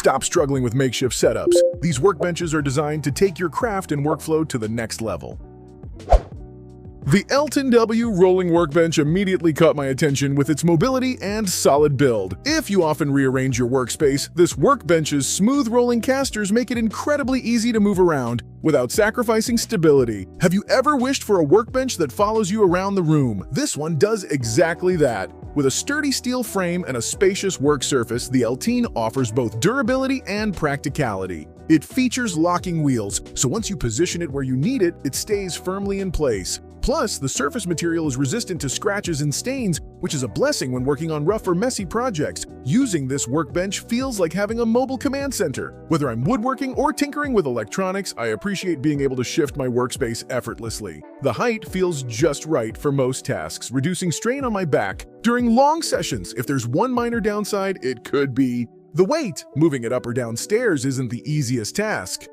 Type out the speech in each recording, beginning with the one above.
Stop struggling with makeshift setups. These workbenches are designed to take your craft and workflow to the next level. The Elton W rolling workbench immediately caught my attention with its mobility and solid build. If you often rearrange your workspace, this workbench's smooth rolling casters make it incredibly easy to move around without sacrificing stability. Have you ever wished for a workbench that follows you around the room? This one does exactly that. With a sturdy steel frame and a spacious work surface, the Elton offers both durability and practicality. It features locking wheels, so once you position it where you need it, it stays firmly in place. Plus, the surface material is resistant to scratches and stains, which is a blessing when working on rough or messy projects. Using this workbench feels like having a mobile command center. Whether I'm woodworking or tinkering with electronics, I appreciate being able to shift my workspace effortlessly. The height feels just right for most tasks, reducing strain on my back. During long sessions, if there's one minor downside, it could be the weight. Moving it up or down stairs isn't the easiest task.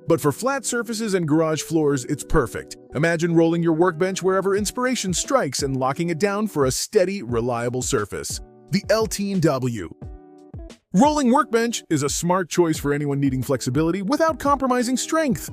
But for flat surfaces and garage floors, it's perfect. Imagine rolling your workbench wherever inspiration strikes and locking it down for a steady, reliable surface. The Elton W rolling workbench is a smart choice for anyone needing flexibility without compromising strength.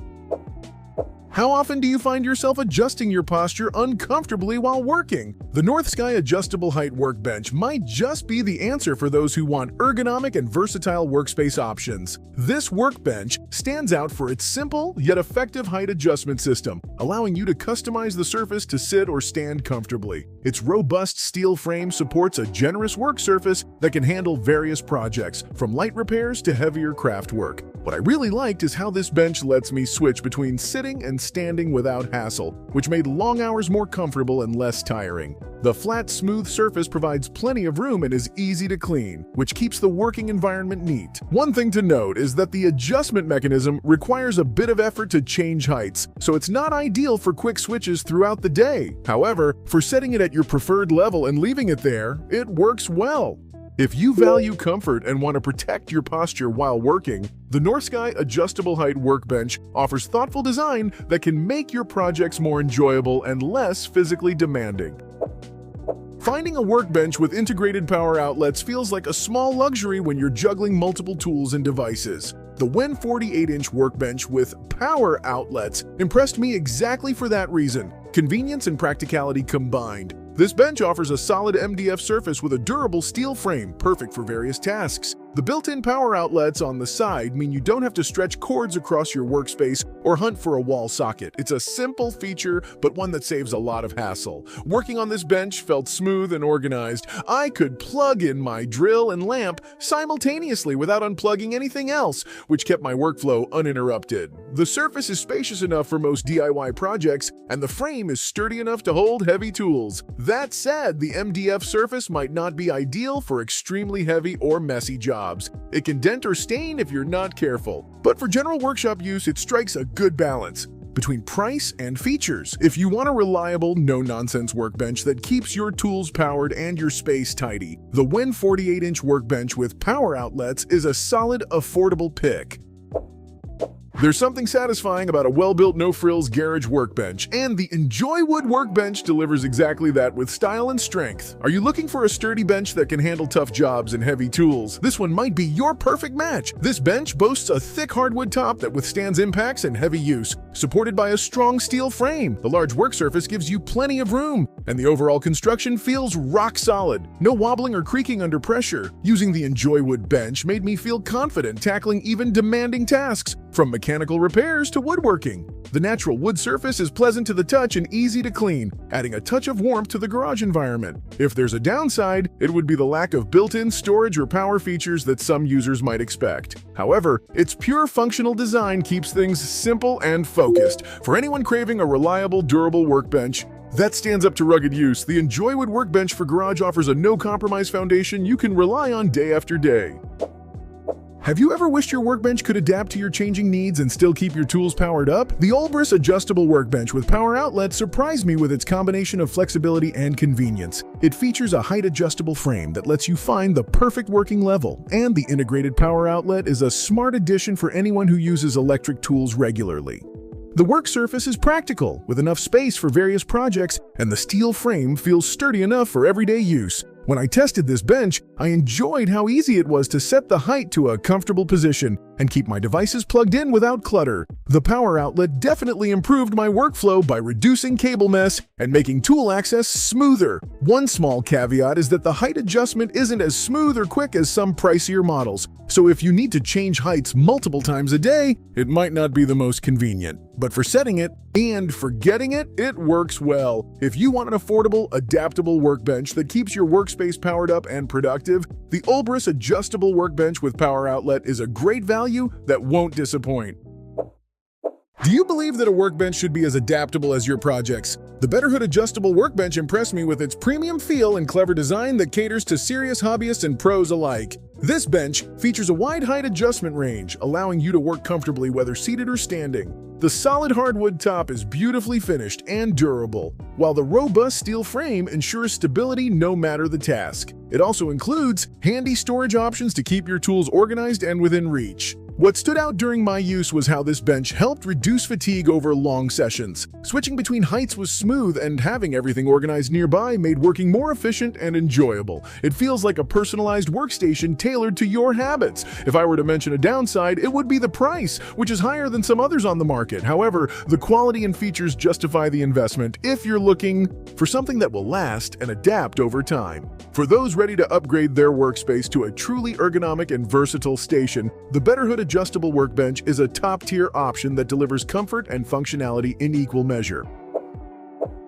How often do you find yourself adjusting your posture uncomfortably while working? The North Sky Adjustable Height Workbench might just be the answer for those who want ergonomic and versatile workspace options. This workbench stands out for its simple yet effective height adjustment system, allowing you to customize the surface to sit or stand comfortably. Its robust steel frame supports a generous work surface that can handle various projects, from light repairs to heavier craft work. What I really liked is how this bench lets me switch between sitting and standing without hassle, which made long hours more comfortable and less tiring. The flat, smooth surface provides plenty of room and is easy to clean, which keeps the working environment neat. One thing to note is that the adjustment mechanism requires a bit of effort to change heights, so it's not ideal for quick switches throughout the day. However, for setting it at your preferred level and leaving it there, it works well. If you value comfort and want to protect your posture while working, the North Sky Adjustable Height Workbench offers thoughtful design that can make your projects more enjoyable and less physically demanding. Finding a workbench with integrated power outlets feels like a small luxury when you're juggling multiple tools and devices. The WEN 48-inch workbench with power outlets impressed me exactly for that reason: convenience and practicality combined. This bench offers a solid MDF surface with a durable steel frame, perfect for various tasks. The built-in power outlets on the side mean you don't have to stretch cords across your workspace or hunt for a wall socket. It's a simple feature, but one that saves a lot of hassle. Working on this bench felt smooth and organized. I could plug in my drill and lamp simultaneously without unplugging anything else, which kept my workflow uninterrupted. The surface is spacious enough for most DIY projects, and the frame is sturdy enough to hold heavy tools. That said, the MDF surface might not be ideal for extremely heavy or messy jobs. It can dent or stain if you're not careful. But for general workshop use, it strikes a good balance between price and features. If you want a reliable, no-nonsense workbench that keeps your tools powered and your space tidy, the WEN 48-inch workbench with power outlets is a solid, affordable pick. There's something satisfying about a well-built, no-frills garage workbench, and the Enjoy Wood workbench delivers exactly that with style and strength. Are you looking for a sturdy bench that can handle tough jobs and heavy tools? This one might be your perfect match. This bench boasts a thick hardwood top that withstands impacts and heavy use, supported by a strong steel frame. The large work surface gives you plenty of room, and the overall construction feels rock solid. No wobbling or creaking under pressure. Using the Enjoy Wood bench made me feel confident tackling even demanding tasks, from mechanical repairs to woodworking. The natural wood surface is pleasant to the touch and easy to clean, adding a touch of warmth to the garage environment. If there's a downside, it would be the lack of built-in storage or power features that some users might expect. However, its pure functional design keeps things simple and focused. For anyone craving a reliable, durable workbench that stands up to rugged use, the Enjoy Wood workbench for garage offers a no-compromise foundation you can rely on day after day. Have you ever wished your workbench could adapt to your changing needs and still keep your tools powered up? The Olbrus Adjustable Workbench with power outlets surprised me with its combination of flexibility and convenience. It features a height-adjustable frame that lets you find the perfect working level, and the integrated power outlet is a smart addition for anyone who uses electric tools regularly. The work surface is practical, with enough space for various projects, and the steel frame feels sturdy enough for everyday use. When I tested this bench, I enjoyed how easy it was to set the height to a comfortable position and keep my devices plugged in without clutter. The power outlet definitely improved my workflow by reducing cable mess and making tool access smoother. One small caveat is that the height adjustment isn't as smooth or quick as some pricier models, so if you need to change heights multiple times a day, it might not be the most convenient. But for setting it and forgetting it, it works well. If you want an affordable, adaptable workbench that keeps your workspace powered up and productive, the Olbrus Adjustable Workbench with Power Outlet is a great value that won't disappoint. Do you believe that a workbench should be as adaptable as your projects? The Betterhood Adjustable Workbench impressed me with its premium feel and clever design that caters to serious hobbyists and pros alike. This bench features a wide height adjustment range, allowing you to work comfortably whether seated or standing. The solid hardwood top is beautifully finished and durable, while the robust steel frame ensures stability no matter the task. It also includes handy storage options to keep your tools organized and within reach. What stood out during my use was how this bench helped reduce fatigue over long sessions. Switching between heights was smooth, and having everything organized nearby made working more efficient and enjoyable. It feels like a personalized workstation tailored to your habits. If I were to mention a downside, it would be the price, which is higher than some others on the market. However, the quality and features justify the investment if you're looking for something that will last and adapt over time. For those ready to upgrade their workspace to a truly ergonomic and versatile station, the Betterhood Adjustable Workbench is a top-tier option that delivers comfort and functionality in equal measure.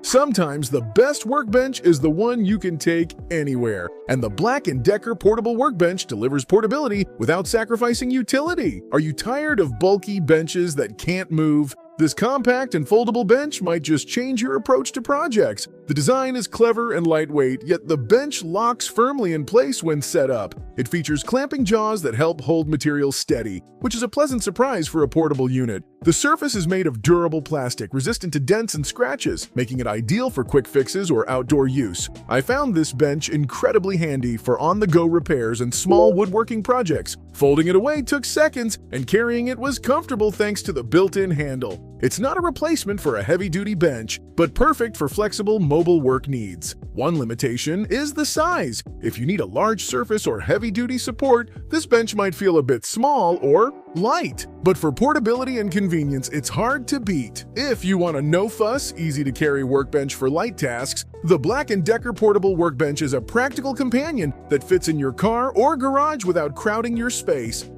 Sometimes the best workbench is the one you can take anywhere, and the Black & Decker Portable Workbench delivers portability without sacrificing utility. Are you tired of bulky benches that can't move? This compact and foldable bench might just change your approach to projects. The design is clever and lightweight, yet the bench locks firmly in place when set up. It features clamping jaws that help hold materials steady, which is a pleasant surprise for a portable unit. The surface is made of durable plastic, resistant to dents and scratches, making it ideal for quick fixes or outdoor use. I found this bench incredibly handy for on-the-go repairs and small woodworking projects. Folding it away took seconds, and carrying it was comfortable thanks to the built-in handle. It's not a replacement for a heavy-duty bench, but perfect for flexible mobile work needs. One limitation is the size. If you need a large surface or heavy-duty support, this bench might feel a bit small or light. But for portability and convenience, it's hard to beat. If you want a no-fuss, easy-to-carry workbench for light tasks, the Black & Decker Portable Workbench is a practical companion that fits in your car or garage without crowding your space.